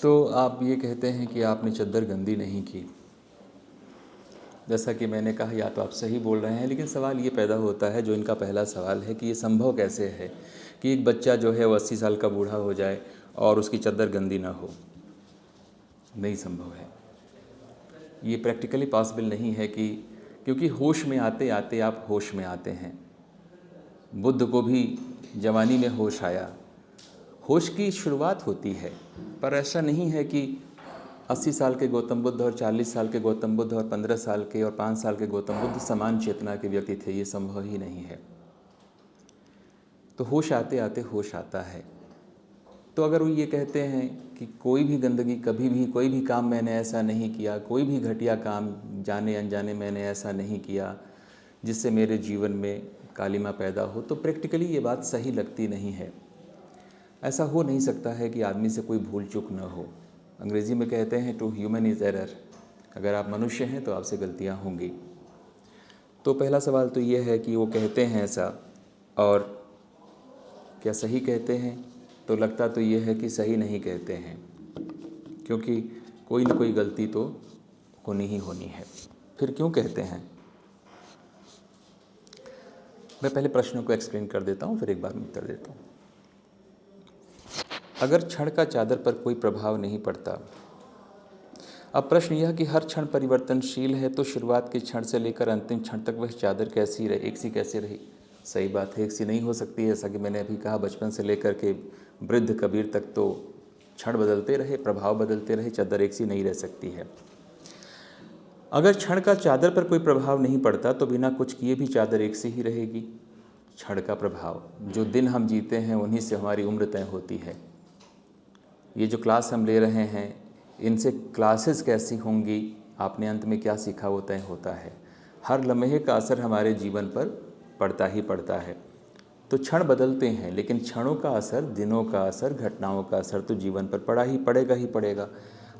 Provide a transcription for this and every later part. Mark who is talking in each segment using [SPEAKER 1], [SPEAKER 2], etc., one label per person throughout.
[SPEAKER 1] तो आप ये कहते हैं कि आपने चद्दर गंदी नहीं की। जैसा कि मैंने कहा, या तो आप सही बोल रहे हैं, लेकिन सवाल ये पैदा होता है, जो इनका पहला सवाल है, कि ये संभव कैसे है कि एक बच्चा जो है वो 80 साल का बूढ़ा हो जाए और उसकी चद्दर गंदी ना हो। नहीं संभव है, ये प्रैक्टिकली पॉसिबल नहीं है। क्योंकि होश में आते आते आप होश में आते हैं। बुद्ध को भी जवानी में होश आया। होश की शुरुआत होती है, पर ऐसा नहीं है कि 80 साल के गौतम बुद्ध और 40 साल के गौतम बुद्ध और 15 साल के और 5 साल के गौतम बुद्ध समान चेतना के व्यक्ति थे। ये संभव ही नहीं है। तो होश आते आते होश आता है। तो अगर वो ये कहते हैं कि कोई भी गंदगी, कभी भी कोई भी काम मैंने ऐसा नहीं किया, कोई भी घटिया काम जाने अनजाने मैंने ऐसा नहीं किया जिससे मेरे जीवन में कालिमा पैदा हो, तो प्रैक्टिकली ये बात सही लगती नहीं है। ऐसा हो नहीं सकता है कि आदमी से कोई भूल चूक न हो। अंग्रेज़ी में कहते हैं टू ह्यूमन इज़ एरर। अगर आप मनुष्य हैं तो आपसे गलतियां होंगी। तो पहला सवाल तो ये है कि वो कहते हैं ऐसा, और क्या सही कहते हैं? तो लगता तो ये है कि सही नहीं कहते हैं, क्योंकि कोई ना कोई गलती तो होनी ही होनी है। फिर क्यों कहते हैं? मैं पहले प्रश्नों को एक्सप्लेन कर देता हूँ, फिर एक बार में उत्तर देता हूँ। अगर क्षण का चादर पर कोई प्रभाव नहीं पड़ता। अब प्रश्न यह कि हर क्षण परिवर्तनशील है, तो शुरुआत के क्षण से लेकर अंतिम क्षण तक वह चादर कैसी रहे, एक सी कैसे रही? सही बात है, एक सी नहीं हो सकती है। जैसा कि मैंने अभी कहा, बचपन से लेकर के वृद्ध कबीर तक तो क्षण बदलते रहे, प्रभाव बदलते रहे, चादर एक सी नहीं रह सकती है। अगर क्षण का चादर पर कोई प्रभाव नहीं पड़ता तो बिना कुछ किए भी चादर एक सी ही रहेगी। क्षण का प्रभाव, जो दिन हम जीते हैं उन्हीं से हमारी उम्र तय होती है। ये जो क्लास हम ले रहे हैं, इनसे क्लासेस कैसी होंगी, आपने अंत में क्या सीखा, वो तय होता है। हर लम्हे का असर हमारे जीवन पर पड़ता ही पड़ता है। तो क्षण बदलते हैं, लेकिन क्षणों का असर, दिनों का असर, घटनाओं का असर तो जीवन पर पड़ा ही पड़ेगा।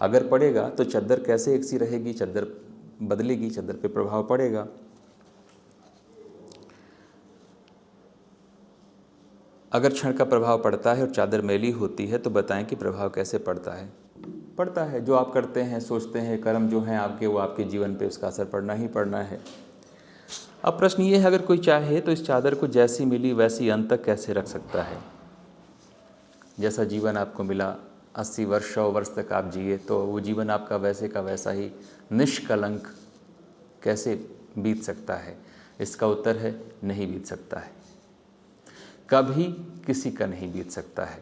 [SPEAKER 1] अगर पड़ेगा तो चद्दर कैसे एक सी रहेगी? चद्दर बदलेगी, चद्दर पे प्रभाव पड़ेगा। अगर क्षण का प्रभाव पड़ता है और चादर मैली होती है, तो बताएं कि प्रभाव कैसे पड़ता है? पड़ता है। जो आप करते हैं, सोचते हैं, कर्म जो हैं आपके, वो आपके जीवन पे उसका असर पड़ना ही पड़ना है। अब प्रश्न ये है, अगर कोई चाहे तो इस चादर को जैसी मिली वैसी अंत तक कैसे रख सकता है? जैसा जीवन आपको मिला, 80 वर्ष 100 वर्ष तक आप जिए, तो वो जीवन आपका वैसे का वैसा ही निष्कलंक कैसे बीत सकता है? इसका उत्तर है, नहीं बीत सकता है। कभी किसी का नहीं बीत सकता है।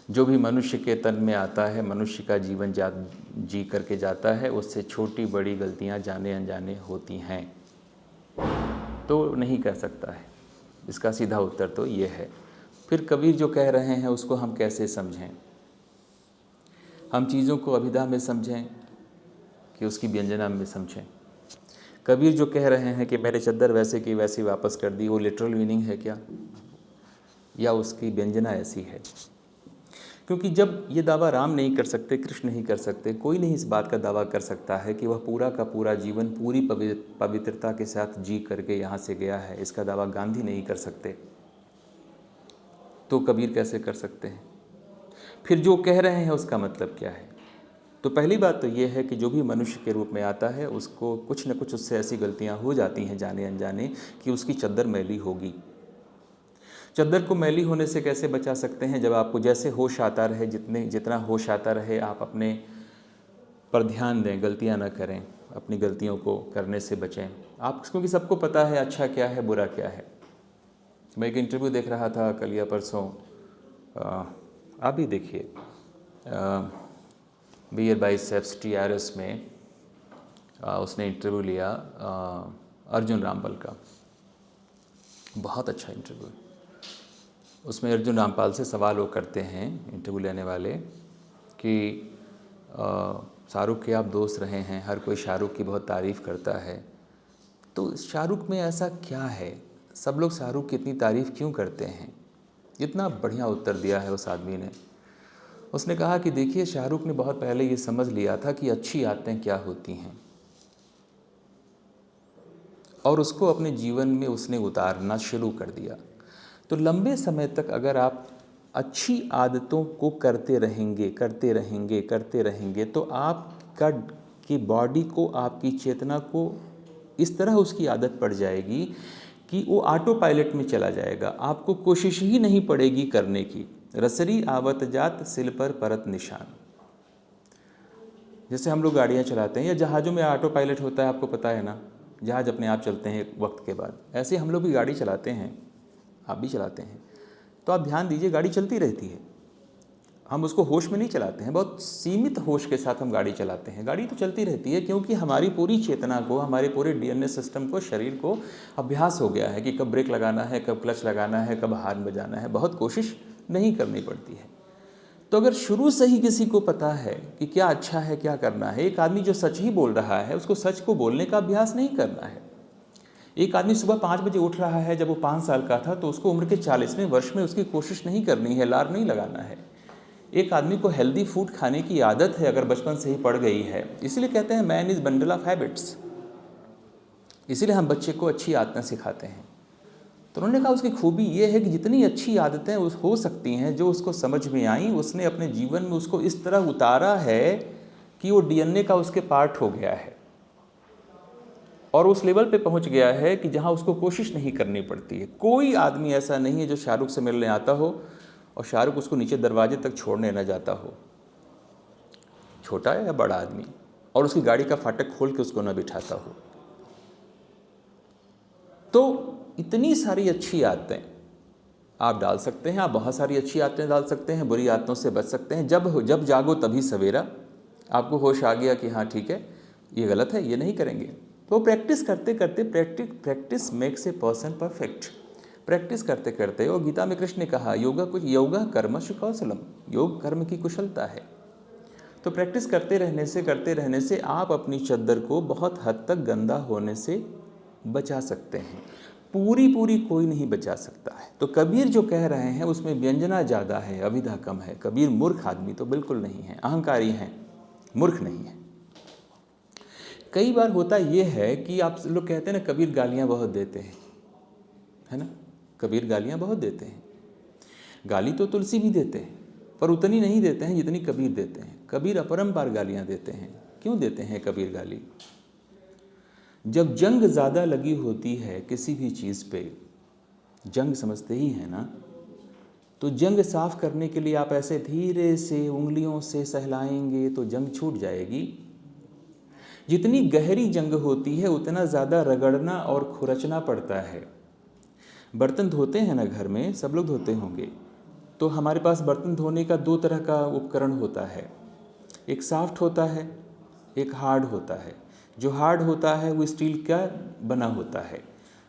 [SPEAKER 1] जो भी मनुष्य के तन में आता है, मनुष्य का जीवन जी करके जाता है, उससे छोटी बड़ी गलतियां जाने अनजाने होती हैं। तो नहीं कर सकता है, इसका सीधा उत्तर तो ये है। फिर कबीर जो कह रहे हैं उसको हम कैसे समझें? हम चीज़ों को अभिधा में समझें कि उसकी व्यंजना में समझें? कबीर जो कह रहे हैं कि मैंने चद्दर वैसे की वैसी वापस कर दी, वो लिटरल मीनिंग है क्या, या उसकी व्यंजना ऐसी है? क्योंकि जब ये दावा राम नहीं कर सकते, कृष्ण नहीं कर सकते, कोई नहीं इस बात का दावा कर सकता है कि वह पूरा का पूरा जीवन पूरी पवित्रता के साथ जी करके यहाँ से गया है। इसका दावा गांधी नहीं कर सकते, तो कबीर कैसे कर सकते हैं? फिर जो कह रहे हैं उसका मतलब क्या है? तो पहली बात तो ये है कि जो भी मनुष्य के रूप में आता है, उसको कुछ न कुछ उससे ऐसी गलतियाँ हो जाती हैं जाने अनजाने कि उसकी चद्दर मैली होगी। चद्दर को मैली होने से कैसे बचा सकते हैं? जब आपको जैसे होश आता रहे, जितना होश आता रहे, आप अपने पर ध्यान दें, गलतियां ना करें, अपनी गलतियों को करने से बचें। आप, क्योंकि सबको पता है अच्छा क्या है, बुरा क्या है। मैं एक इंटरव्यू देख रहा था कल या परसों, आप भी देखिए, बियर बाइसेप्स TRS में उसने इंटरव्यू लिया अर्जुन रामपाल का। बहुत अच्छा इंटरव्यू। उसमें अर्जुन रामपाल से सवाल वो करते हैं इंटरव्यू लेने वाले कि शाहरुख के आप दोस्त रहे हैं, हर कोई शाहरुख की बहुत तारीफ़ करता है, तो शाहरुख में ऐसा क्या है, सब लोग शाहरुख की इतनी तारीफ़ क्यों करते हैं? इतना बढ़िया उत्तर दिया है उस आदमी ने। उसने कहा कि देखिए, शाहरुख ने बहुत पहले ये समझ लिया था कि अच्छी आदतें क्या होती हैं, और उसको अपने जीवन में उसने उतारना शुरू कर दिया। तो लंबे समय तक अगर आप अच्छी आदतों को करते रहेंगे करते रहेंगे करते रहेंगे तो आपका की बॉडी को, आपकी चेतना को इस तरह उसकी आदत पड़ जाएगी कि वो ऑटो पायलट में चला जाएगा, आपको कोशिश ही नहीं पड़ेगी करने की। रसरी आवत जात सिल पर परत निशान। जैसे हम लोग गाड़ियाँ चलाते हैं या जहाज़ों में ऑटो पायलट होता है, आपको पता है ना, जहाज़ अपने आप चलते हैं वक्त के बाद, ऐसे हम लोग भी गाड़ी चलाते हैं, आप भी चलाते हैं। तो आप ध्यान दीजिए, गाड़ी चलती रहती है, हम उसको होश में नहीं चलाते हैं, बहुत सीमित होश के साथ हम गाड़ी चलाते हैं। गाड़ी तो चलती रहती है क्योंकि हमारी पूरी चेतना को, हमारे पूरे डीएनए सिस्टम को, शरीर को अभ्यास हो गया है कि कब ब्रेक लगाना है, कब क्लच लगाना है, कब हार्न बजाना है, बहुत कोशिश नहीं करनी पड़ती है। तो अगर शुरू से ही किसी को पता है कि क्या अच्छा है, क्या करना है, एक आदमी जो सच ही बोल रहा है उसको सच को बोलने का अभ्यास नहीं करना है। एक आदमी सुबह 5 बजे उठ रहा है, जब वो 5 साल का था, तो उसको उम्र के 40वें वर्ष में उसकी कोशिश नहीं करनी है, अलार्म नहीं लगाना है। एक आदमी को हेल्दी फूड खाने की आदत है, अगर बचपन से ही पड़ गई है, इसलिए कहते हैं man is bundle of habits. इसीलिए हम बच्चे को अच्छी आदतें सिखाते हैं। तो उन्होंने कहा उसकी खूबी ये है कि जितनी अच्छी आदतें हो सकती हैं जो उसको समझ में आई, उसने अपने जीवन में उसको इस तरह उतारा है कि वो डीएनए का उसके पार्ट हो गया है और उस लेवल पे पहुंच गया है कि जहां उसको कोशिश नहीं करनी पड़ती है। कोई आदमी ऐसा नहीं है जो शाहरुख से मिलने आता हो और शाहरुख उसको नीचे दरवाजे तक छोड़ने न जाता हो, छोटा है या बड़ा आदमी, और उसकी गाड़ी का फाटक खोल के उसको न बिठाता हो। तो इतनी सारी अच्छी आदतें आप डाल सकते हैं, आप बहुत सारी अच्छी आदतें डाल सकते हैं, बुरी आदतों से बच सकते हैं। जब जागो तभी सवेरा, आपको होश आ गया कि हाँ ठीक है ये गलत है, ये नहीं करेंगे, तो प्रैक्टिस करते करते, practice makes a person perfect. Practice करते करते, और गीता में कृष्ण ने कहा योगा कर्मसु कौशलम, योग कर्म की कुशलता है। तो प्रैक्टिस करते रहने से आप अपनी चद्दर को बहुत हद तक गंदा होने से बचा सकते हैं। पूरी कोई नहीं बचा सकता है। तो कबीर जो कह रहे हैं उसमें व्यंजना ज़्यादा है, अभिधा कम है। कबीर मूर्ख आदमी तो बिल्कुल नहीं है, अहंकारी हैं, मूर्ख नहीं है। कई बार होता ये है कि आप लोग कहते हैं ना कबीर गालियाँ बहुत देते हैं, है ना, कबीर गालियाँ बहुत देते हैं। गाली तो तुलसी भी देते हैं पर उतनी नहीं देते हैं जितनी कबीर देते हैं। कबीर अपरंपार गालियाँ देते हैं। क्यों देते हैं कबीर गाली? जब जंग ज़्यादा लगी होती है किसी भी चीज़ पे, जंग समझते ही हैं ना, तो जंग साफ़ करने के लिए आप ऐसे धीरे से उंगलियों से सहलाएंगे तो जंग छूट जाएगी। जितनी गहरी जंग होती है उतना ज़्यादा रगड़ना और खुरचना पड़ता है। बर्तन धोते हैं ना घर में, सब लोग धोते होंगे, तो हमारे पास बर्तन धोने का 2 तरह का उपकरण होता है, एक सॉफ्ट होता है, एक हार्ड होता है। जो हार्ड होता है वो स्टील का बना होता है।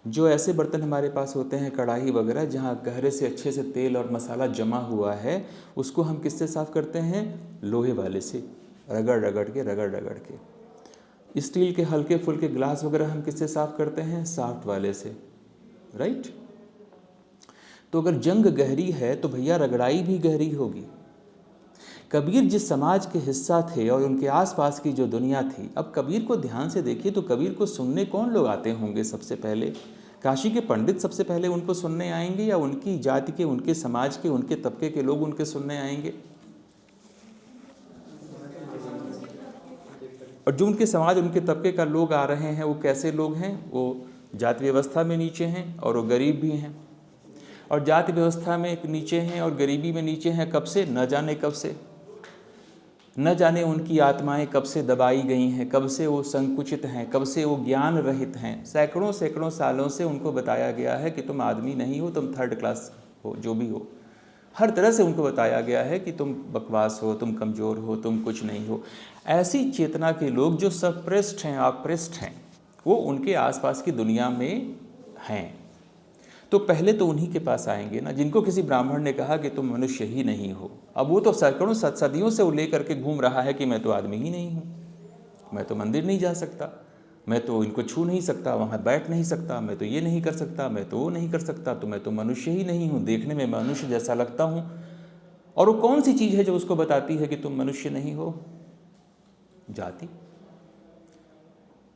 [SPEAKER 1] जो ऐसे बर्तन हमारे पास होते हैं, कढ़ाई वगैरह, जहाँ गहरे से अच्छे से तेल और मसाला जमा हुआ है, उसको हम किससे साफ़ करते हैं? लोहे वाले से, रगड़ रगड़ के। स्टील के हल्के फुल्के ग्लास वगैरह हम किससे साफ़ करते हैं? सॉफ्ट वाले से, राइट। तो अगर जंग गहरी है तो भैया रगड़ाई भी गहरी होगी। कबीर जिस समाज के हिस्सा थे और उनके आसपास की जो दुनिया थी, अब कबीर को ध्यान से देखिए तो कबीर को सुनने कौन लोग आते होंगे? सबसे पहले काशी के पंडित सबसे पहले उनको सुनने आएंगे, या उनकी जाति के, उनके समाज के, उनके तबके के लोग उनके सुनने आएंगे? और जो उनके समाज, उनके तबके का लोग आ रहे हैं वो कैसे लोग हैं? वो जाति व्यवस्था में नीचे हैं और वो गरीब भी हैं, और जाति व्यवस्था में नीचे हैं और गरीबी में नीचे हैं कब से? न जाने कब से। न जाने उनकी आत्माएं कब से दबाई गई हैं, कब से वो संकुचित हैं, कब से वो ज्ञान रहित हैं। सैकड़ों सालों से उनको बताया गया है कि तुम आदमी नहीं हो, तुम 3rd क्लास हो, जो भी हो। हर तरह से उनको बताया गया है कि तुम बकवास हो, तुम कमज़ोर हो, तुम कुछ नहीं हो। ऐसी चेतना के लोग जो सप्रेस्ड हैं, ऑप्रेस्ड हैं, वो उनके आसपास की दुनिया में हैं। तो पहले तो उन्हीं के पास आएंगे ना, जिनको किसी ब्राह्मण ने कहा कि तुम मनुष्य ही नहीं हो। अब वो तो सैकड़ों सदियों से वो लेकर के घूम रहा है कि मैं तो आदमी ही नहीं हूँ, मैं तो मंदिर नहीं जा सकता, मैं तो इनको छू नहीं सकता, वहाँ बैठ नहीं सकता, मैं तो ये नहीं कर सकता, मैं तो वो नहीं कर सकता, तो मैं तो मनुष्य ही नहीं हूँ, देखने में मनुष्य जैसा लगता हूँ। और वो कौन सी चीज़ है जो उसको बताती है कि तुम मनुष्य नहीं हो? जाति।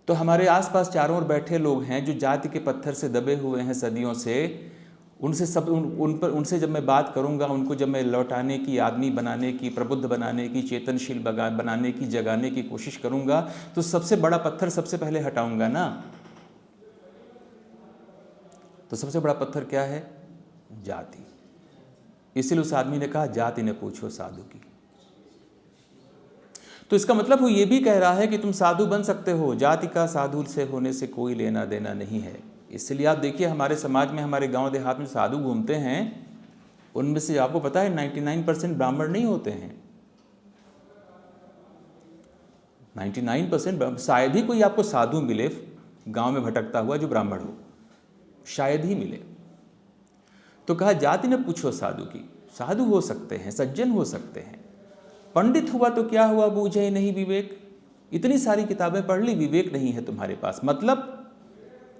[SPEAKER 1] तो हमारे आसपास चारों ओर बैठे लोग हैं जो जाति के पत्थर से दबे हुए हैं सदियों से, उनसे जब मैं बात करूंगा, उनको जब मैं लौटाने की, आदमी बनाने की, प्रबुद्ध बनाने की, चेतनशील बनाने की, जगाने की कोशिश करूंगा, तो सबसे बड़ा पत्थर सबसे पहले हटाऊंगा ना। तो सबसे बड़ा पत्थर क्या है? जाति। इसलिए उस आदमी ने कहा, जाति ने पूछो साधु की। तो इसका मतलब वो ये भी कह रहा है कि तुम साधु बन सकते हो, जाति का साधु से होने से कोई लेना देना नहीं है। इसलिए आप देखिए, हमारे समाज में, हमारे गांव देहात में साधु घूमते हैं, उनमें से आपको पता है 99% ब्राह्मण नहीं होते हैं। 99% शायद ही कोई आपको साधु मिले गांव में भटकता हुआ जो ब्राह्मण हो, शायद ही मिले। तो कहा, जाति ने पूछो साधु की। साधु हो सकते हैं, सज्जन हो सकते हैं। पंडित हुआ तो क्या हुआ, बूझे नहीं विवेक। इतनी सारी किताबें पढ़ ली, विवेक नहीं है तुम्हारे पास। मतलब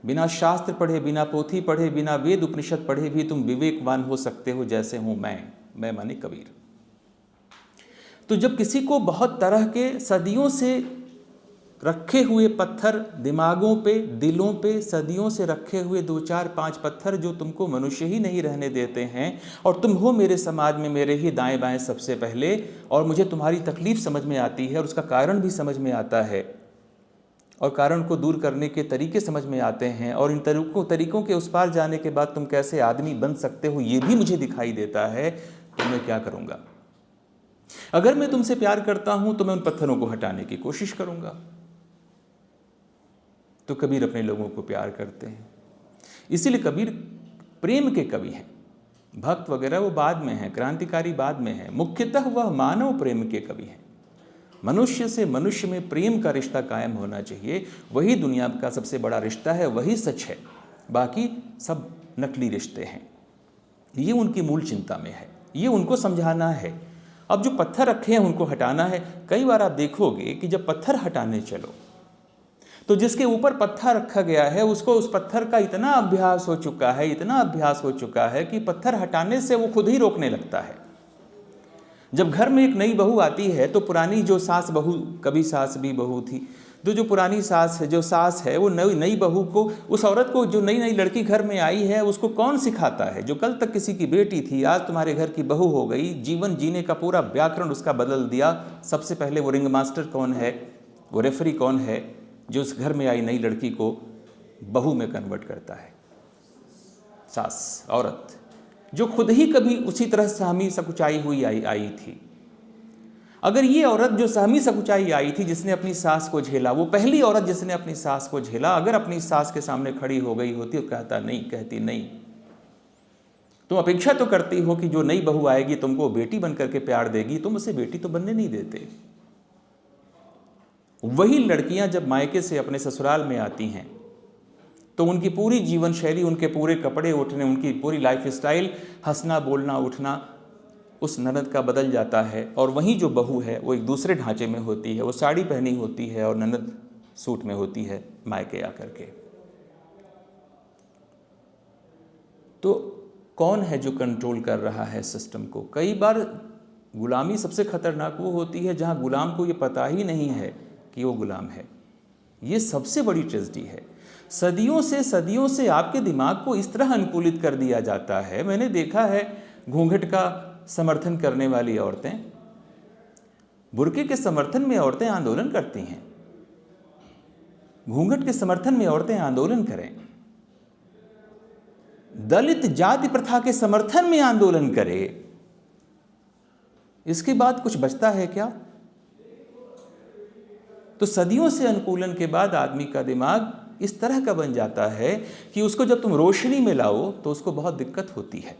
[SPEAKER 1] बिना शास्त्र पढ़े, बिना पोथी पढ़े, बिना वेद उपनिषद पढ़े भी तुम विवेकवान हो सकते हो, जैसे हूं मैं माने कबीर। तो जब किसी को बहुत तरह के सदियों से रखे हुए पत्थर दिमागों पे, दिलों पे, सदियों से रखे हुए 2, 4, 5 पत्थर जो तुमको मनुष्य ही नहीं रहने देते हैं, और तुम हो मेरे समाज में मेरे ही दाएं बाएं सबसे पहले, और मुझे तुम्हारी तकलीफ समझ में आती है और उसका कारण भी समझ में आता है, और कारण को दूर करने के तरीके समझ में आते हैं, और इन तरीकों के उस पार जाने के बाद तुम कैसे आदमी बन सकते हो ये भी मुझे दिखाई देता है। तो मैं क्या करूँगा? अगर मैं तुमसे प्यार करता हूं तो मैं उन पत्थरों को हटाने की कोशिश करूंगा। तो कबीर अपने लोगों को प्यार करते हैं, इसीलिए कबीर प्रेम के कवि हैं। भक्त वगैरह वो बाद में हैं, क्रांतिकारी बाद में हैं। मुख्यतः वह मानव प्रेम के कवि हैं। मनुष्य से मनुष्य में प्रेम का रिश्ता कायम होना चाहिए, वही दुनिया का सबसे बड़ा रिश्ता है, वही सच है, बाकी सब नकली रिश्ते हैं। ये उनकी मूल चिंता में है, ये उनको समझाना है। अब जो पत्थर रखे हैं उनको हटाना है। कई बार आप देखोगे कि जब पत्थर हटाने चलो तो जिसके ऊपर पत्थर रखा गया है उसको उस पत्थर का इतना अभ्यास हो चुका है, इतना अभ्यास हो चुका है कि पत्थर हटाने से वो खुद ही रोकने लगता है। जब घर में एक नई बहू आती है तो पुरानी जो सास बहू, कभी सास भी बहू थी, जो पुरानी सास है, जो सास है, वो नई बहू को, उस औरत को, जो नई नई लड़की घर में आई है, उसको कौन सिखाता है? जो कल तक किसी की बेटी थी, आज तुम्हारे घर की बहू हो गई, जीवन जीने का पूरा व्याकरण उसका बदल दिया। सबसे पहले वो रिंग मास्टर कौन है, वो रेफरी कौन है, जो उस घर में आई नई लड़की को बहू में कन्वर्ट करता है? सास, औरत, जो खुद ही कभी उसी तरह सहमी सकुचाई हुई आई थी। अगर ये औरत जो सहमी सकुचाई आई थी, जिसने अपनी सास को झेला, वो पहली औरत जिसने अपनी सास को झेला, अगर अपनी सास के सामने खड़ी हो गई होती और कहती नहीं, तुम अपेक्षा तो करती हो कि जो नई बहू आएगी तुमको बेटी बनकर के प्यार देगी, तुम उसे बेटी तो बनने नहीं देते। वही लड़कियां जब मायके से अपने ससुराल में आती हैं तो उनकी पूरी जीवन शैली, उनके पूरे कपड़े उठने, उनकी पूरी लाइफ स्टाइल, हंसना बोलना उठना उस ननद का बदल जाता है। और वहीं जो बहू है वो एक दूसरे ढांचे में होती है, वो साड़ी पहनी होती है और ननद सूट में होती है मायके आकर के। तो कौन है जो कंट्रोल कर रहा है सिस्टम को? कई बार गुलामी सबसे खतरनाक वो होती है जहां गुलाम को ये पता ही नहीं है कि वो गुलाम है। ये सबसे बड़ी ट्रेजेडी है। सदियों से आपके दिमाग को इस तरह अनुकूलित कर दिया जाता है। मैंने देखा है घूंघट का समर्थन करने वाली औरतें, बुर्के के समर्थन में औरतें आंदोलन करती हैं। घूंघट के समर्थन में औरतें आंदोलन करें, दलित जाति प्रथा के समर्थन में आंदोलन करें, इसके बाद कुछ बचता है क्या? तो सदियों से अनुकूलन के बाद आदमी का दिमाग इस तरह का बन जाता है कि उसको जब तुम रोशनी में लाओ तो उसको बहुत दिक्कत होती है।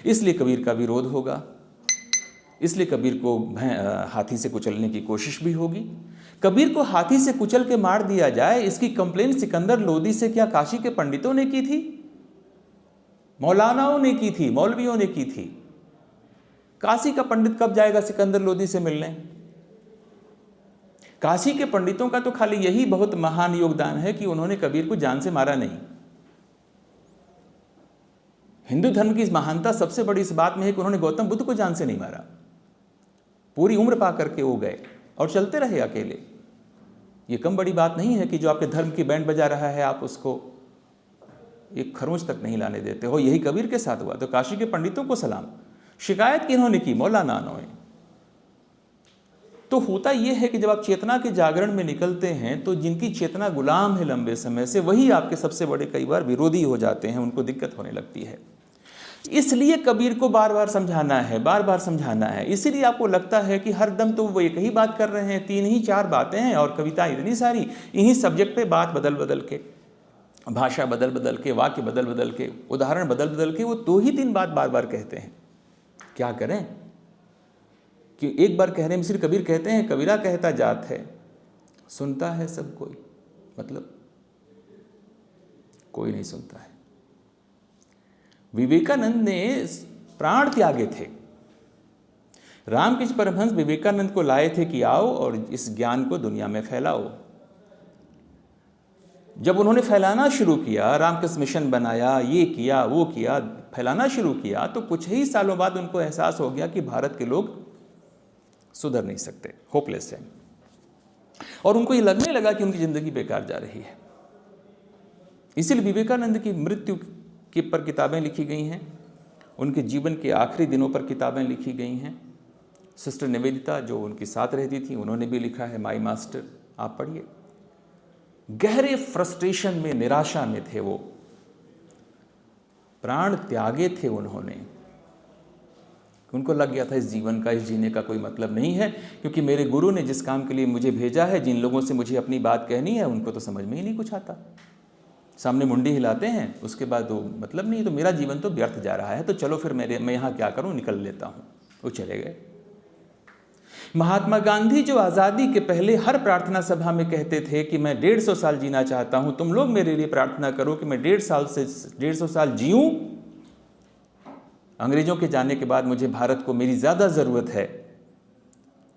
[SPEAKER 1] इसलिए कबीर का विरोध होगा, इसलिए कबीर को हाथी से कुचलने की कोशिश भी होगी। कबीर को हाथी से कुचल के मार दिया जाए, इसकी कंप्लेंट सिकंदर लोदी से क्या काशी के पंडितों ने की थी? मौलानाओं ने की थी, मौलवियों ने की थी। काशी का पंडित कब जाएगा सिकंदर लोदी से मिलने? काशी के पंडितों का तो खाली यही बहुत महान योगदान है कि उन्होंने कबीर को जान से मारा नहीं। हिंदू धर्म की इस महानता सबसे बड़ी इस बात में है कि उन्होंने गौतम बुद्ध को जान से नहीं मारा। पूरी उम्र पा करके वो गए और चलते रहे अकेले। ये कम बड़ी बात नहीं है कि जो आपके धर्म की बैंड बजा रहा है आप उसको एक खरोंच तक नहीं लाने देते हो। यही कबीर के साथ हुआ। तो काशी के पंडितों को सलाम। शिकायत किन्होंने की? मौलाना ने। तो होता यह है कि जब आप चेतना के जागरण में निकलते हैं तो जिनकी चेतना गुलाम है लंबे समय से, वही आपके सबसे बड़े कई बार विरोधी हो जाते हैं, उनको दिक्कत होने लगती है। इसलिए कबीर को बार बार समझाना है, बार बार समझाना है। इसीलिए आपको लगता है कि हर दम तो वो एक ही बात कर रहे हैं, 3 ही 4 बातें हैं और कविता इतनी सारी, इन्हीं सब्जेक्ट पे बात बदल बदल के, भाषा बदल बदल के, वाक्य बदल बदल के, उदाहरण बदल बदल के वो 2 ही 3 बात बार बार कहते हैं। क्या करें कि एक बार कहने में सिर्फ कबीर कहते हैं, कबीरा कहता जात है, सुनता है सब कोई, मतलब कोई नहीं सुनता है। विवेकानंद ने प्राण त्यागे थे। रामकृष्ण परमहंस विवेकानंद को लाए थे कि आओ और इस ज्ञान को दुनिया में फैलाओ। जब उन्होंने फैलाना शुरू किया, रामकृष्ण मिशन बनाया, ये किया वो किया, फैलाना शुरू किया, तो कुछ ही सालों बाद उनको एहसास हो गया कि भारत के लोग सुधर नहीं सकते, होपलेस है। और उनको ये लगने लगा कि उनकी जिंदगी बेकार जा रही है। इसलिए विवेकानंद की मृत्यु के पर किताबें लिखी गई हैं, उनके जीवन के आखिरी दिनों पर किताबें लिखी गई हैं। सिस्टर निवेदिता जो उनके साथ रहती थी, उन्होंने भी लिखा है माई मास्टर, आप पढ़िए। गहरे फ्रस्ट्रेशन में, निराशा में थे वो, प्राण त्यागे थे उन्होंने। उनको लग गया था इस जीवन का, इस जीने का कोई मतलब नहीं है, क्योंकि मेरे गुरु ने जिस काम के लिए मुझे भेजा है, जिन लोगों से मुझे अपनी बात कहनी है, उनको तो समझ में ही नहीं कुछ आता। सामने मुंडी हिलाते हैं, उसके बाद तो मतलब नहीं, तो मेरा जीवन तो व्यर्थ जा रहा है, तो चलो फिर मैं यहाँ क्या करूँ, निकल लेता हूँ। वो चले गए। महात्मा गांधी जो आज़ादी के पहले हर प्रार्थना सभा में कहते थे कि मैं 150 साल जीना चाहता हूँ, तुम लोग मेरे लिए प्रार्थना करो कि मैं 150 साल जीऊँ। अंग्रेजों के जाने के बाद मुझे भारत को मेरी ज़्यादा ज़रूरत है।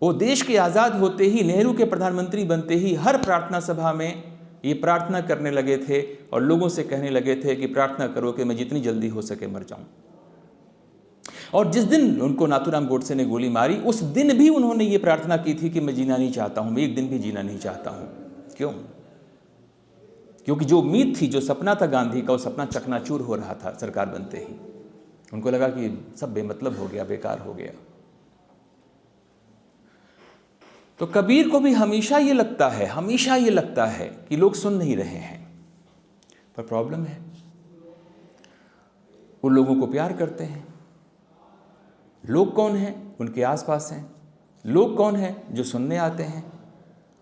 [SPEAKER 1] वो देश के आज़ाद होते ही, नेहरू के प्रधानमंत्री बनते ही हर प्रार्थना सभा में ये प्रार्थना करने लगे थे और लोगों से कहने लगे थे कि प्रार्थना करो कि मैं जितनी जल्दी हो सके मर जाऊं। और जिस दिन उनको नाथूराम गोडसे ने गोली मारी, उस दिन भी उन्होंने ये प्रार्थना की थी कि मैं जीना नहीं चाहता हूं, मैं एक दिन भी जीना नहीं चाहता हूं। क्यों? क्योंकि जो उम्मीद थी, जो सपना था गांधी का, वो सपना चकनाचूर हो रहा था सरकार बनते ही। उनको लगा कि सब बेमतलब हो गया, बेकार हो गया। तो कबीर को भी हमेशा ये लगता है कि लोग सुन नहीं रहे हैं। पर प्रॉब्लम है, वो लोगों को प्यार करते हैं। लोग कौन हैं? उनके आसपास हैं। लोग कौन हैं? जो सुनने आते हैं।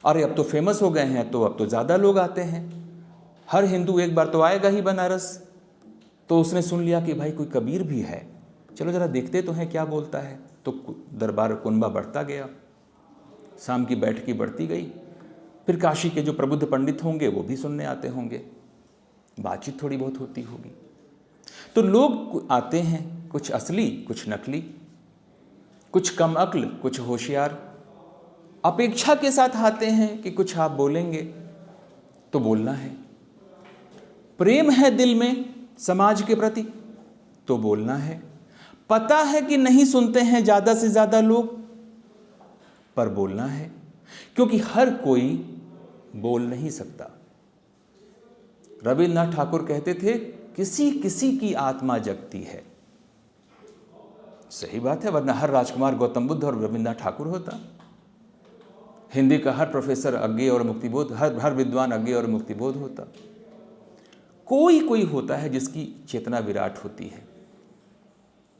[SPEAKER 1] अरे अब तो फेमस हो गए हैं, तो अब तो ज़्यादा लोग आते हैं। हर हिंदू एक बार तो आएगा ही बनारस। तो उसने सुन लिया कि भाई कोई कबीर भी है, चलो ज़रा देखते तो हैं क्या बोलता है। तो दरबार कुनबा बढ़ता गया, शाम की बैठकी बढ़ती गई। फिर काशी के जो प्रबुद्ध पंडित होंगे वो भी सुनने आते होंगे, बातचीत थोड़ी बहुत होती होगी। तो लोग आते हैं, कुछ असली, कुछ नकली, कुछ कम अक्ल, कुछ होशियार। अपेक्षा के साथ आते हैं कि कुछ आप बोलेंगे तो बोलना है। प्रेम है दिल में समाज के प्रति तो बोलना है। पता है कि नहीं सुनते हैं ज़्यादा से ज़्यादा लोग, पर बोलना है, क्योंकि हर कोई बोल नहीं सकता। रविन्द्रनाथ ठाकुर कहते थे, किसी किसी की आत्मा जगती है। सही बात है, वरना हर राजकुमार गौतम बुद्ध और रविन्द्रनाथ ठाकुर होता। हिंदी का हर प्रोफेसर अज्ञेय और मुक्तिबोध, हर विद्वान अज्ञेय और मुक्तिबोध होता। कोई कोई होता है जिसकी चेतना विराट होती है।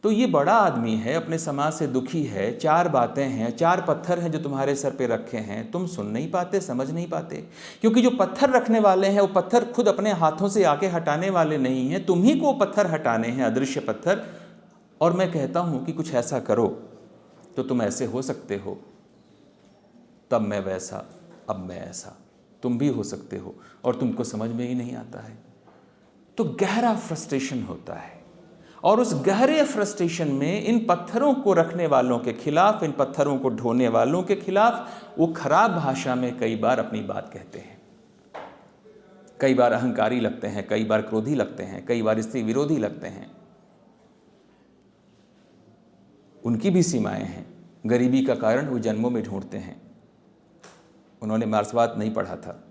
[SPEAKER 1] तो ये बड़ा आदमी है, अपने समाज से दुखी है, 4 बातें हैं, 4 पत्थर हैं जो तुम्हारे सर पे रखे हैं, तुम सुन नहीं पाते, समझ नहीं पाते। क्योंकि जो पत्थर रखने वाले हैं वो पत्थर खुद अपने हाथों से आके हटाने वाले नहीं हैं, तुम्ही को पत्थर हटाने हैं, अदृश्य पत्थर। और मैं कहता हूँ कि कुछ ऐसा करो तो तुम ऐसे हो सकते हो, तब मैं वैसा, अब मैं ऐसा, तुम भी हो सकते हो और तुमको समझ में ही नहीं आता है। तो गहरा फ्रस्ट्रेशन होता है, और उस गहरे फ्रस्ट्रेशन में इन पत्थरों को रखने वालों के खिलाफ, इन पत्थरों को ढोने वालों के खिलाफ वो खराब भाषा में कई बार अपनी बात कहते हैं। कई बार अहंकारी लगते हैं, कई बार क्रोधी लगते हैं, कई बार स्त्री विरोधी लगते हैं। उनकी भी सीमाएं हैं। गरीबी का कारण वो जन्मों में ढूंढते हैं। उन्होंने मार्क्सवाद नहीं पढ़ा था।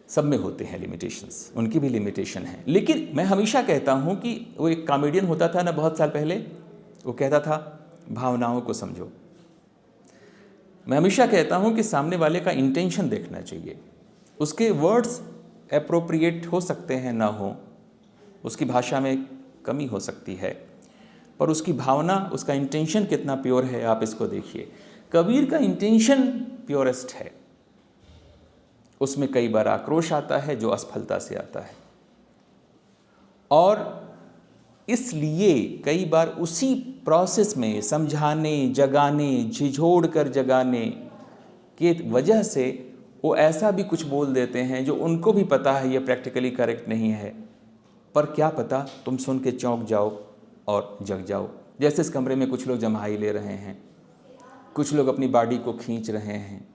[SPEAKER 1] सब में होते हैं लिमिटेशंस, उनकी भी लिमिटेशन है। लेकिन मैं हमेशा कहता हूँ कि वो एक कॉमेडियन होता था ना बहुत साल पहले, वो कहता था भावनाओं को समझो। मैं हमेशा कहता हूँ कि सामने वाले का इंटेंशन देखना चाहिए। उसके वर्ड्स एप्रोप्रिएट हो सकते हैं ना हो, उसकी भाषा में कमी हो सकती है, पर उसकी भावना, उसका इंटेंशन कितना प्योर है आप इसको देखिए। कबीर का इंटेंशन प्योरेस्ट है। उसमें कई बार आक्रोश आता है जो असफलता से आता है, और इसलिए कई बार उसी प्रोसेस में समझाने, जगाने, झिझोड़ कर जगाने के वजह से वो ऐसा भी कुछ बोल देते हैं जो उनको भी पता है ये प्रैक्टिकली करेक्ट नहीं है, पर क्या पता तुम सुन के चौंक जाओ और जग जाओ। जैसे इस कमरे में कुछ लोग जम्हाई ले रहे हैं, कुछ लोग अपनी बॉडी को खींच रहे हैं,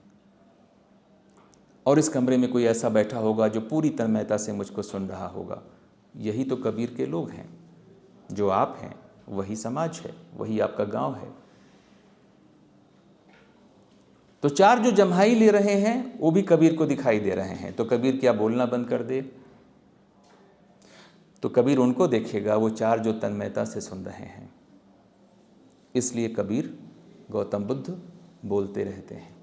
[SPEAKER 1] और इस कमरे में कोई ऐसा बैठा होगा जो पूरी तन्मयता से मुझको सुन रहा होगा। यही तो कबीर के लोग हैं। जो आप हैं वही समाज है, वही आपका गांव है। तो चार जो जम्हाई ले रहे हैं वो भी कबीर को दिखाई दे रहे हैं। तो कबीर क्या बोलना बंद कर दे? तो कबीर उनको देखेगा, वो चार जो तन्मयता से सुन रहे हैं। इसलिए कबीर, गौतम बुद्ध बोलते रहते हैं।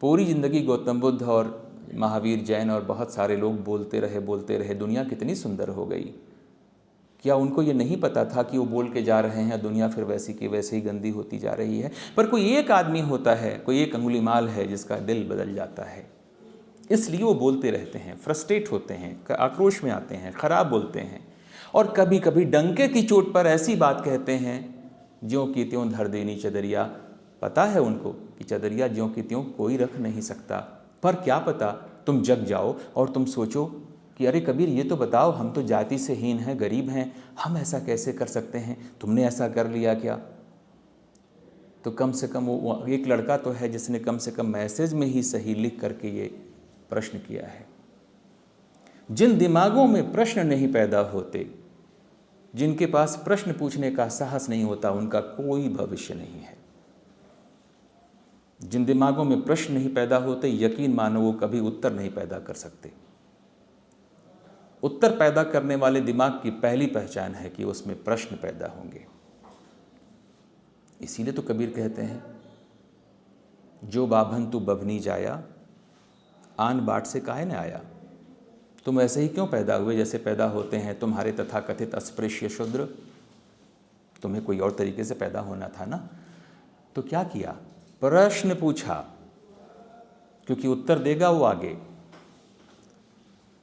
[SPEAKER 1] पूरी ज़िंदगी गौतम बुद्ध और महावीर जैन और बहुत सारे लोग बोलते रहे। दुनिया कितनी सुंदर हो गई। क्या उनको ये नहीं पता था कि वो बोल के जा रहे हैं, दुनिया फिर वैसी की वैसे ही गंदी होती जा रही है? पर कोई एक आदमी होता है, कोई एक अंगुलीमाल है जिसका दिल बदल जाता है। इसलिए वो बोलते रहते हैं, फ्रस्ट्रेट होते हैं, आक्रोश में आते हैं, ख़राब बोलते हैं, और कभी कभी डंके की चोट पर ऐसी बात कहते हैं ज्यों की त्यों धर देनी चदरिया। पता है उनको कि चदरिया ज्यों की त्यों कोई रख नहीं सकता, पर क्या पता तुम जग जाओ और तुम सोचो कि अरे कबीर ये तो बताओ, हम तो जाति से हीन हैं, गरीब हैं, हम ऐसा कैसे कर सकते हैं, तुमने ऐसा कर लिया क्या? तो कम से कम वो एक लड़का तो है जिसने कम से कम मैसेज में ही सही लिख करके ये प्रश्न किया है। जिन दिमागों में प्रश्न नहीं पैदा होते, जिनके पास प्रश्न पूछने का साहस नहीं होता, उनका कोई भविष्य नहीं है। जिन दिमागों में प्रश्न नहीं पैदा होते, यकीन मानो वो कभी उत्तर नहीं पैदा कर सकते। उत्तर पैदा करने वाले दिमाग की पहली पहचान है कि उसमें प्रश्न पैदा होंगे। इसीलिए तो कबीर कहते हैं, जो बाभन तू बभनी जाया, आन बाट से काहे न आया। तुम ऐसे ही क्यों पैदा हुए जैसे पैदा होते हैं तुम्हारे तथाकथित अस्पृश्य शूद्र? तुम्हें कोई और तरीके से पैदा होना था ना। तो क्या किया? प्रश्न पूछा, क्योंकि उत्तर देगा वो आगे।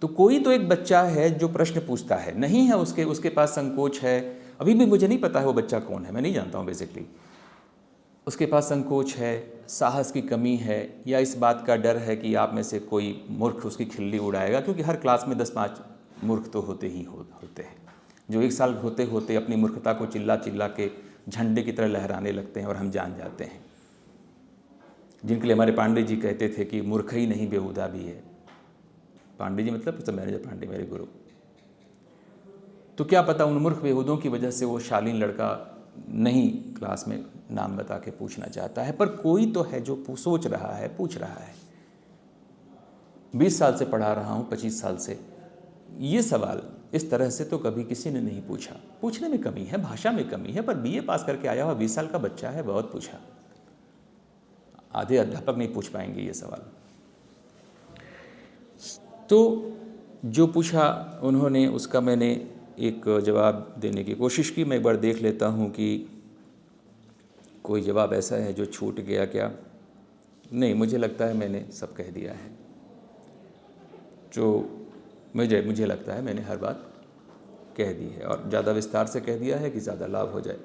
[SPEAKER 1] तो कोई तो एक बच्चा है जो प्रश्न पूछता है, नहीं है उसके पास संकोच है। अभी भी मुझे नहीं पता है वो बच्चा कौन है, मैं नहीं जानता हूँ बेसिकली। उसके पास संकोच है, साहस की कमी है, या इस बात का डर है कि आप में से कोई मूर्ख उसकी खिल्ली उड़ाएगा, क्योंकि हर क्लास में 10-5 मूर्ख तो होते ही होते हैं, जो एक साल होते होते अपनी मूर्खता को चिल्ला चिल्ला के झंडे की तरह लहराने लगते हैं और हम जान जाते हैं। जिनके लिए हमारे पांडे जी कहते थे कि मूर्ख ही नहीं बेहुदा भी है। पांडे जी मतलब तो मैनेजर पांडे, मेरे गुरु। तो क्या पता उन मूर्ख बेहुदों की वजह से वो शालीन लड़का नहीं क्लास में नाम बता के पूछना चाहता है, पर कोई तो है जो सोच रहा है, पूछ रहा है। 20 साल से पढ़ा रहा हूँ, 25 साल से, ये सवाल इस तरह से तो कभी किसी ने नहीं पूछा। पूछने में कमी है, भाषा में कमी है, पर बीए पास करके आया हुआ 20 साल का बच्चा है, बहुत पूछा। आधे अध्यापक नहीं पूछ पाएंगे ये सवाल। तो जो पूछा उन्होंने, उसका मैंने एक जवाब देने की कोशिश की। मैं एक बार देख लेता हूँ कि कोई जवाब ऐसा है जो छूट गया क्या। नहीं, मुझे लगता है मैंने सब कह दिया है। जो मुझे लगता है मैंने हर बात कह दी है, और ज़्यादा विस्तार से कह दिया है कि ज़्यादा लाभ हो जाए।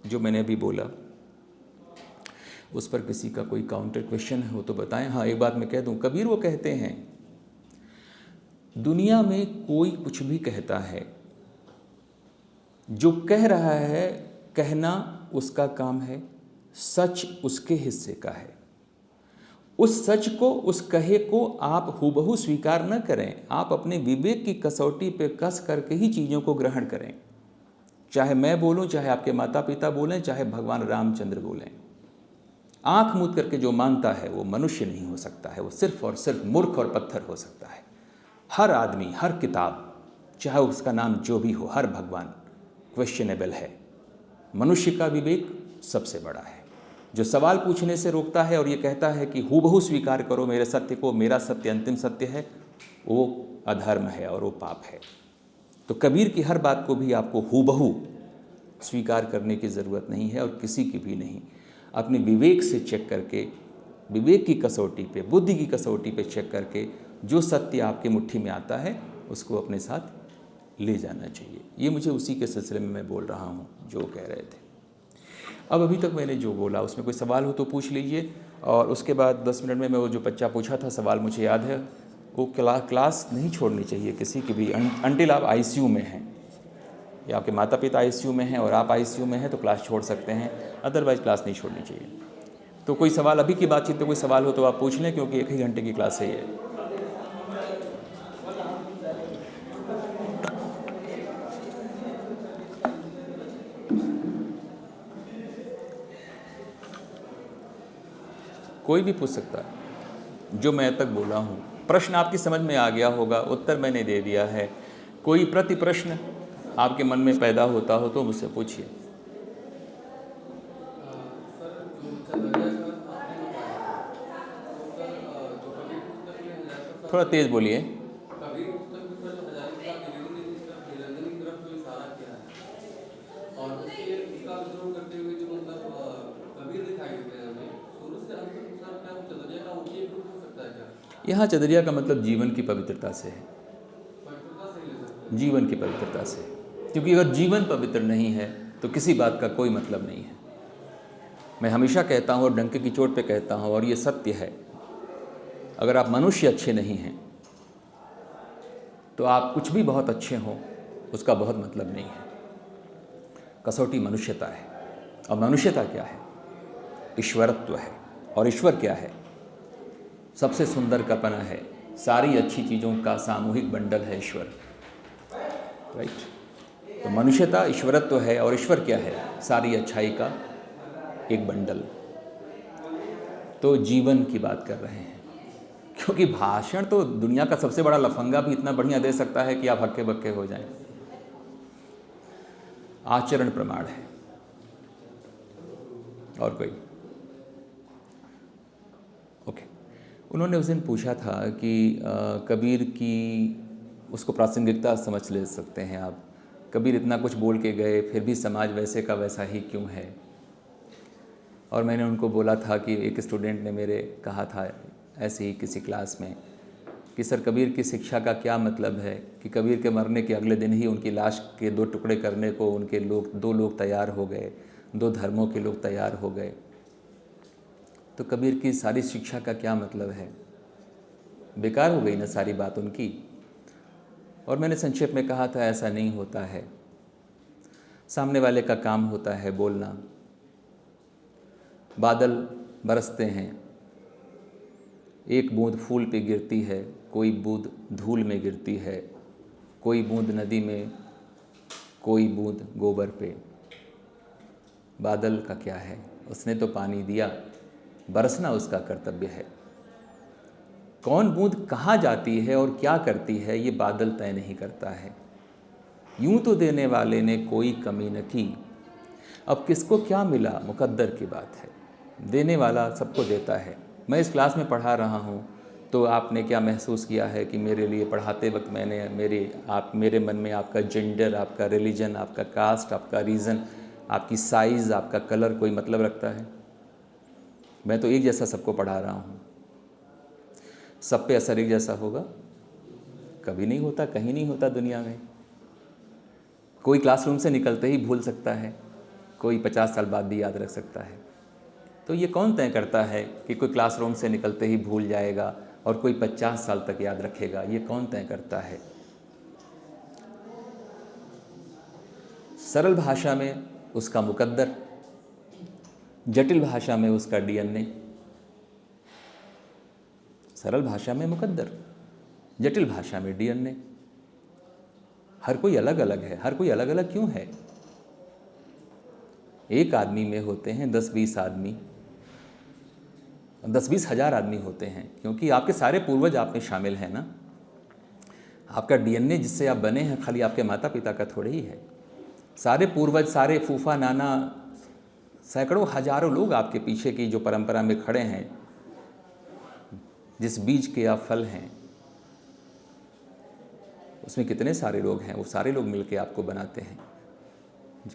[SPEAKER 1] जो मैंने अभी बोला उस पर किसी का कोई काउंटर क्वेश्चन हो तो बताएं। हाँ, एक बात मैं कह दूं, कबीर वो कहते हैं, दुनिया में कोई कुछ भी कहता है, जो कह रहा है कहना उसका काम है, सच उसके हिस्से का है। उस सच को, उस कहे को आप हूबहू स्वीकार न करें, आप अपने विवेक की कसौटी पे कस करके ही चीज़ों को ग्रहण करें। चाहे मैं बोलूं, चाहे आपके माता पिता बोलें, चाहे भगवान रामचंद्र बोलें, आंख मूंद करके जो मानता है वो मनुष्य नहीं हो सकता है, वो सिर्फ और सिर्फ मूर्ख और पत्थर हो सकता है। हर आदमी, हर किताब, चाहे उसका नाम जो भी हो, हर भगवान क्वेश्चनेबल है। मनुष्य का विवेक सबसे बड़ा है, जो सवाल पूछने से रोकता है और ये कहता है कि हूबहू स्वीकार करो मेरे सत्य को, मेरा सत्य अंतिम सत्य है, वो अधर्म है और वो पाप है। तो कबीर की हर बात को भी आपको हूबहू स्वीकार करने की ज़रूरत नहीं है और किसी की भी नहीं। अपने विवेक से चेक करके, विवेक की कसौटी पे, बुद्धि की कसौटी पे चेक करके जो सत्य आपके मुट्ठी में आता है उसको अपने साथ ले जाना चाहिए। ये मुझे उसी के सिलसिले में मैं बोल रहा हूँ जो कह रहे थे। अब अभी तक मैंने जो बोला उसमें कोई सवाल हो तो पूछ लीजिए, और उसके बाद 10 मिनट में मैं वो जो बच्चा पूछा था सवाल मुझे याद है, वो क्लास नहीं छोड़नी चाहिए किसी की भी, अनटिल आप आईसीयू में हैं या आपके माता पिता आईसीयू में हैं और आप आईसीयू में हैं तो क्लास छोड़ सकते हैं, अदरवाइज़ क्लास नहीं छोड़नी चाहिए। तो कोई सवाल, अभी की बातचीत में कोई सवाल हो तो आप पूछ लें, क्योंकि 1 ही घंटे की क्लास है ये। कोई भी पूछ सकता है जो मैं तक बोला हूँ। प्रश्न आपकी समझ में आ गया होगा, उत्तर मैंने दे दिया है। कोई प्रति प्रश्न आपके मन में पैदा होता हो तो मुझसे पूछिए। थोड़ा तेज बोलिए। यहाँ चदरिया का मतलब जीवन की पवित्रता से है, जीवन की पवित्रता से, क्योंकि अगर जीवन पवित्र नहीं है तो किसी बात का कोई मतलब नहीं है। मैं हमेशा कहता हूँ और डंके की चोट पे कहता हूँ, और ये सत्य है, अगर आप मनुष्य अच्छे नहीं हैं तो आप कुछ भी बहुत अच्छे हों उसका बहुत मतलब नहीं है। कसौटी मनुष्यता है, और मनुष्यता क्या है? ईश्वरत्व है। और ईश्वर क्या है? सबसे सुंदर कल्पना है, सारी अच्छी चीज़ों का सामूहिक बंडल है ईश्वर, राइट। तो मनुष्यता ईश्वरत्व है, और ईश्वर क्या है? सारी अच्छाई का एक बंडल। तो जीवन की बात कर रहे हैं, क्योंकि भाषण तो दुनिया का सबसे बड़ा लफंगा भी इतना बढ़िया दे सकता है कि आप हक्के बक्के हो जाएं। आचरण प्रमाण है। और कोई? ओके। उन्होंने उस दिन पूछा था कि कबीर की उसको प्रासंगिकता समझ ले सकते हैं आप, कबीर इतना कुछ बोल के गए फिर भी समाज वैसे का वैसा ही क्यों है। और मैंने उनको बोला था कि एक स्टूडेंट ने मेरे कहा था ऐसे ही किसी क्लास में कि सर कबीर की शिक्षा का क्या मतलब है कि कबीर के मरने के अगले दिन ही उनकी लाश के 2 टुकड़े करने को उनके लोग 2 लोग तैयार हो गए, 2 धर्मों के लोग तैयार हो गए। तो कबीर की सारी शिक्षा का क्या मतलब है? बेकार हो गई ना सारी बात उनकी। और मैंने संक्षेप में कहा था ऐसा नहीं होता है, सामने वाले का काम होता है बोलना। बादल बरसते हैं, एक बूंद फूल पे गिरती है, कोई बूंद धूल में गिरती है, कोई बूंद नदी में, कोई बूंद गोबर पे। बादल का क्या है? उसने तो पानी दिया, बरसना उसका कर्तव्य है। कौन बूंद कहाँ जाती है और क्या करती है ये बादल तय नहीं करता है। यूं तो देने वाले ने कोई कमी न की, अब किसको क्या मिला मुकद्दर की बात है। देने वाला सबको देता है। मैं इस क्लास में पढ़ा रहा हूँ तो आपने क्या महसूस किया है कि मेरे लिए पढ़ाते वक्त मैंने मेरे मन में आपका जेंडर, आपका रिलीजन, आपका कास्ट, आपका रीज़न, आपकी साइज़, आपका कलर कोई मतलब रखता है? मैं तो एक जैसा सबको पढ़ा रहा हूँ। सब पे असर एक जैसा होगा? कभी नहीं होता, कहीं नहीं होता दुनिया में। कोई क्लासरूम से निकलते ही भूल सकता है, कोई 50 साल बाद भी याद रख सकता है। तो ये कौन तय करता है कि कोई क्लासरूम से निकलते ही भूल जाएगा और कोई 50 साल तक याद रखेगा? ये कौन तय करता है? सरल भाषा में उसका मुकद्दर, जटिल भाषा में उसका डीएनए। सरल भाषा में मुकद्दर, जटिल भाषा में डीएनए। हर कोई अलग अलग है। हर कोई अलग अलग क्यों है? एक आदमी में होते हैं 10-20 आदमी, 10-20 हज़ार आदमी होते हैं, क्योंकि आपके सारे पूर्वज आप में शामिल हैं ना। आपका डीएनए जिससे आप बने हैं खाली आपके माता पिता का थोड़े ही है, सारे पूर्वज, सारे फूफा नाना, सैकड़ों हजारों लोग आपके पीछे की जो परंपरा में खड़े हैं, जिस बीज के आप फल हैं, उसमें कितने सारे लोग हैं, वो सारे लोग मिलके आपको बनाते हैं।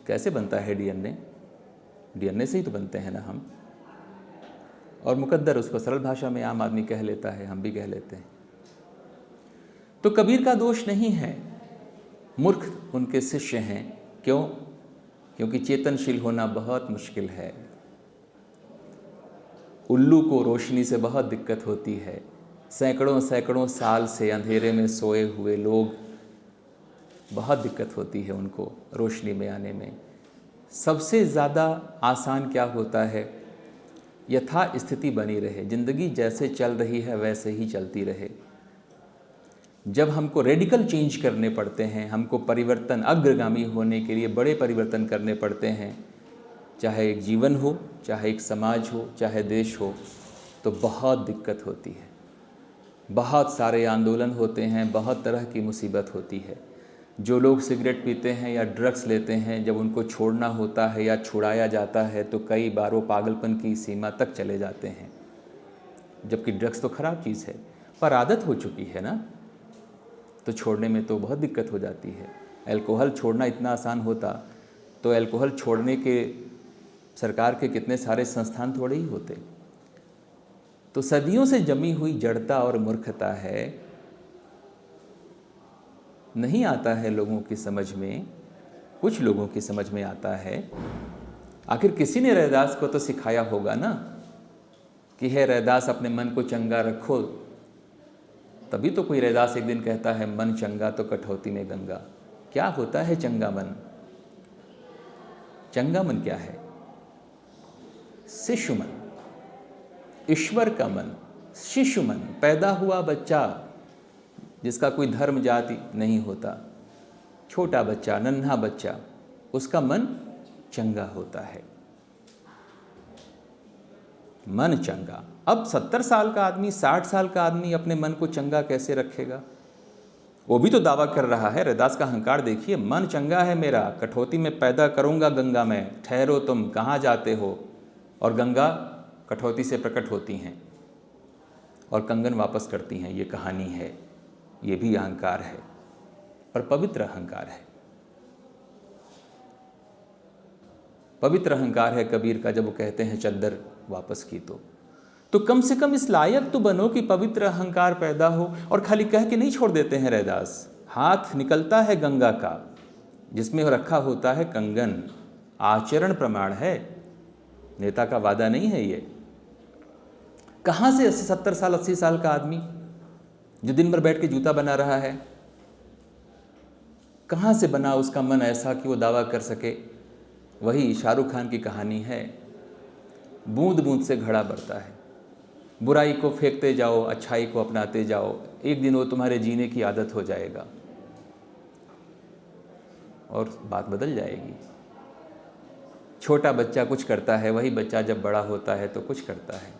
[SPEAKER 1] कैसे बनता है डीएनए? डीएनए से ही तो बनते हैं ना हम। और मुकद्दर उसको सरल भाषा में आम आदमी कह लेता है, हम भी कह लेते हैं। तो कबीर का दोष नहीं है, मूर्ख उनके शिष्य हैं। क्यों? क्योंकि चेतनशील होना बहुत मुश्किल है। उल्लू को रोशनी से बहुत दिक्कत होती है। सैकड़ों सैकड़ों साल से अंधेरे में सोए हुए लोग, बहुत दिक्कत होती है उनको रोशनी में आने में। सबसे ज़्यादा आसान क्या होता है? यथा स्थिति बनी रहे, ज़िंदगी जैसे चल रही है वैसे ही चलती रहे। जब हमको रेडिकल चेंज करने पड़ते हैं, हमको परिवर्तन, अग्रगामी होने के लिए बड़े परिवर्तन करने पड़ते हैं, चाहे एक जीवन हो, चाहे एक समाज हो, चाहे देश हो, तो बहुत दिक्कत होती है। बहुत सारे आंदोलन होते हैं, बहुत तरह की मुसीबत होती है। जो लोग सिगरेट पीते हैं या ड्रग्स लेते हैं, जब उनको छोड़ना होता है या छुड़ाया जाता है तो कई बार वो पागलपन की सीमा तक चले जाते हैं। जबकि ड्रग्स तो ख़राब चीज़ है, पर आदत हो चुकी है ना, तो छोड़ने में तो बहुत दिक्कत हो जाती है। अल्कोहल छोड़ना इतना आसान होता तो अल्कोहल छोड़ने के सरकार के कितने सारे संस्थान थोड़े ही होते। तो सदियों से जमी हुई जड़ता और मूर्खता है, नहीं आता है लोगों की समझ में। कुछ लोगों की समझ में आता है। आखिर किसी ने रैदास को तो सिखाया होगा ना कि है रैदास अपने मन को चंगा रखो, तभी तो कोई रैदास एक दिन कहता है मन चंगा तो कठौती में गंगा। क्या होता है चंगा मन? चंगा मन क्या है? शिशु मन, ईश्वर का मन, शिशु मन, पैदा हुआ बच्चा जिसका कोई धर्म जाति नहीं होता, छोटा बच्चा, नन्हा बच्चा, उसका मन चंगा होता है। मन चंगा। अब 70 साल का आदमी, 60 साल का आदमी अपने मन को चंगा कैसे रखेगा? वो भी तो दावा कर रहा है। रैदास का अहंकार देखिए, मन चंगा है मेरा, कठौती में पैदा करूंगा गंगा में, ठहरो तुम कहाँ जाते हो। और गंगा कठौती से प्रकट होती हैं और कंगन वापस करती हैं। ये कहानी है, ये भी अहंकार है, पर पवित्र अहंकार है। पवित्र अहंकार है कबीर का, जब वो कहते हैं चद्दर वापस की तो कम से कम इस लायक तो बनो कि पवित्र अहंकार पैदा हो। और खाली कह के नहीं छोड़ देते हैं रैदास। हाथ निकलता है गंगा का जिसमें रखा होता है कंगन, आचरण प्रमाण है, नेता का वादा नहीं है ये। कहाँ से 70 साल 80 साल का आदमी जो दिन भर बैठ के जूता बना रहा है, कहाँ से बना उसका मन ऐसा कि वो दावा कर सके? वही शाहरुख खान की कहानी है, बूंद बूंद से घड़ा भरता है। बुराई को फेंकते जाओ, अच्छाई को अपनाते जाओ, एक दिन वो तुम्हारे जीने की आदत हो जाएगा और बात बदल जाएगी। छोटा बच्चा कुछ करता है, वही बच्चा जब बड़ा होता है तो कुछ करता है।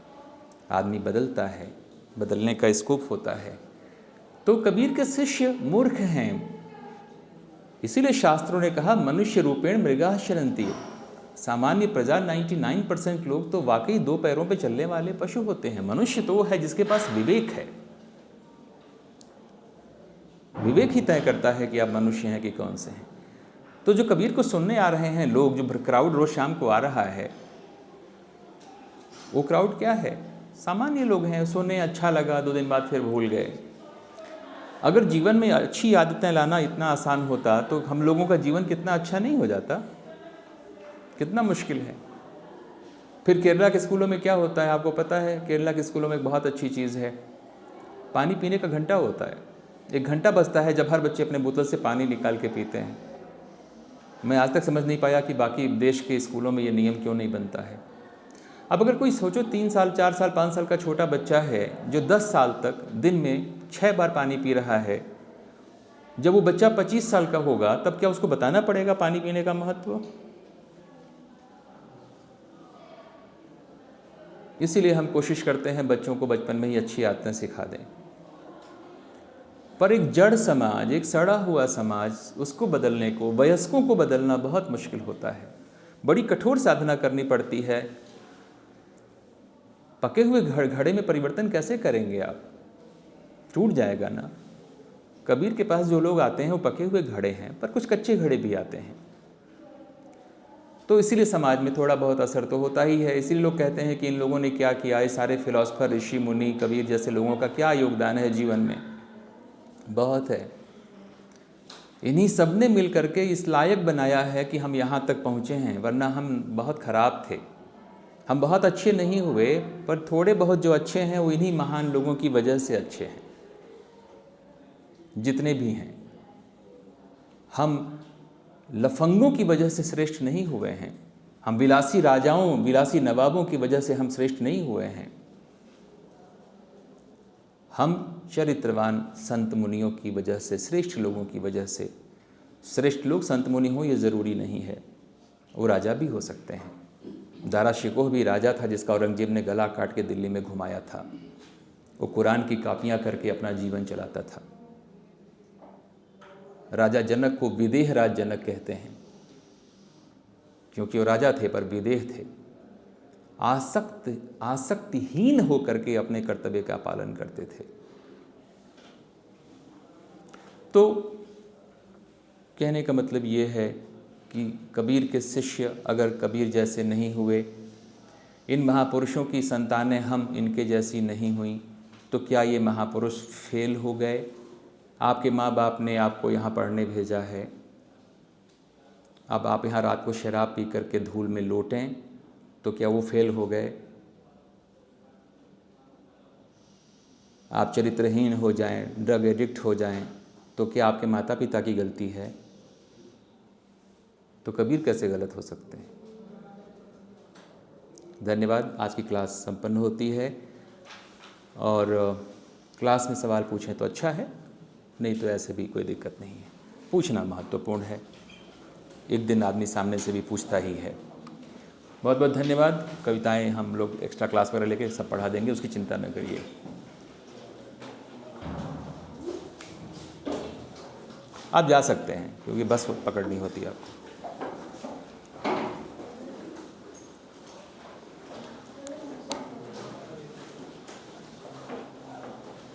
[SPEAKER 1] आदमी बदलता है, बदलने का स्कोप होता है। तो कबीर के शिष्य मूर्ख हैं। इसीलिए शास्त्रों ने कहा मनुष्य रूपेण मृगा चरन्ति। सामान्य प्रजा 99% लोग तो वाकई 2 पैरों पे चलने वाले पशु होते हैं। मनुष्य तो वो है जिसके पास विवेक है। विवेक ही तय करता है कि आप मनुष्य हैं कि कौन से हैं। तो जो कबीर को सुनने आ रहे हैं लोग, जो क्राउड रोज शाम को आ रहा है, वो क्राउड क्या है? सामान्य लोग हैं। सुने, अच्छा लगा, 2 दिन बाद फिर भूल गए। अगर जीवन में अच्छी आदतें लाना इतना आसान होता तो हम लोगों का जीवन कितना अच्छा नहीं हो जाता। कितना मुश्किल है। फिर केरला के स्कूलों में क्या होता है आपको पता है? केरला के स्कूलों में एक बहुत अच्छी चीज़ है, पानी पीने का घंटा होता है। 1 घंटा बजता है जब हर बच्चे अपने बोतल से पानी निकाल के पीते हैं। मैं आज तक समझ नहीं पाया कि बाकी देश के स्कूलों में ये नियम क्यों नहीं बनता है। अब अगर कोई सोचो 3 साल 4 साल 5 साल का छोटा बच्चा है जो 10 साल तक दिन में 6 बार पानी पी रहा है, जब वो बच्चा 25 साल का होगा तब क्या उसको बताना पड़ेगा पानी पीने का महत्व? इसीलिए हम कोशिश करते हैं बच्चों को बचपन में ही अच्छी आदतें सिखा दें। पर एक जड़ समाज, एक सड़ा हुआ समाज, उसको बदलने को, वयस्कों को बदलना बहुत मुश्किल होता है। बड़ी कठोर साधना करनी पड़ती है। पके हुए घड़े में परिवर्तन कैसे करेंगे आप? टूट जाएगा ना। कबीर के पास जो लोग आते हैं वो पके हुए घड़े हैं, पर कुछ कच्चे घड़े भी आते हैं। तो इसीलिए समाज में थोड़ा बहुत असर तो होता ही है। इसीलिए लोग कहते हैं कि इन लोगों ने क्या किया, ये सारे फिलॉसफर, ऋषि मुनि, कबीर जैसे लोगों का क्या योगदान है जीवन में। बहुत है। इन्हीं सब ने मिल करके इस लायक बनाया है कि हम यहाँ तक पहुँचे हैं, वरना हम बहुत ख़राब थे। हम बहुत अच्छे नहीं हुए, पर थोड़े बहुत जो अच्छे हैं वो इन्हीं महान लोगों की वजह से अच्छे हैं, जितने भी हैं। हम लफंगों की वजह से श्रेष्ठ नहीं हुए हैं। हम विलासी राजाओं, विलासी नवाबों की वजह से हम श्रेष्ठ नहीं हुए हैं। हम चरित्रवान संत मुनियों की वजह से, श्रेष्ठ लोगों की वजह से। श्रेष्ठ लोग संत मुनि हों ये ज़रूरी नहीं है, वो राजा भी हो सकते हैं। दारा शिकोह भी राजा था जिसका औरंगजेब ने गला काट के दिल्ली में घुमाया था। वो कुरान की कापियाँ करके अपना जीवन चलाता था। राजा जनक को विदेह राज जनक कहते हैं, क्योंकि वो राजा थे पर विदेह थे। आसक्तिहीन होकर के अपने कर्तव्य का पालन करते थे। तो कहने का मतलब ये है कि कबीर के शिष्य अगर कबीर जैसे नहीं हुए, इन महापुरुषों की संतानें हम इनके जैसी नहीं हुई, तो क्या ये महापुरुष फेल हो गए? आपके माँ बाप ने आपको यहाँ पढ़ने भेजा है, अब आप यहाँ रात को शराब पी करके धूल में लोटें, तो क्या वो फेल हो गए? आप चरित्रहीन हो जाएं, ड्रग एडिक्ट हो जाएं, तो क्या आपके माता पिता की गलती है? तो कबीर कैसे गलत हो सकते हैं? धन्यवाद। आज की क्लास संपन्न होती है, और क्लास में सवाल पूछें तो अच्छा है, नहीं तो ऐसे भी कोई दिक्कत नहीं है। पूछना महत्वपूर्ण है, एक दिन आदमी सामने से भी पूछता ही है। बहुत बहुत धन्यवाद। कविताएं हम लोग एक्स्ट्रा क्लास वगैरह लेके सब पढ़ा देंगे, उसकी चिंता न करिए। आप जा सकते हैं, क्योंकि बस पकड़नी होती है आपको।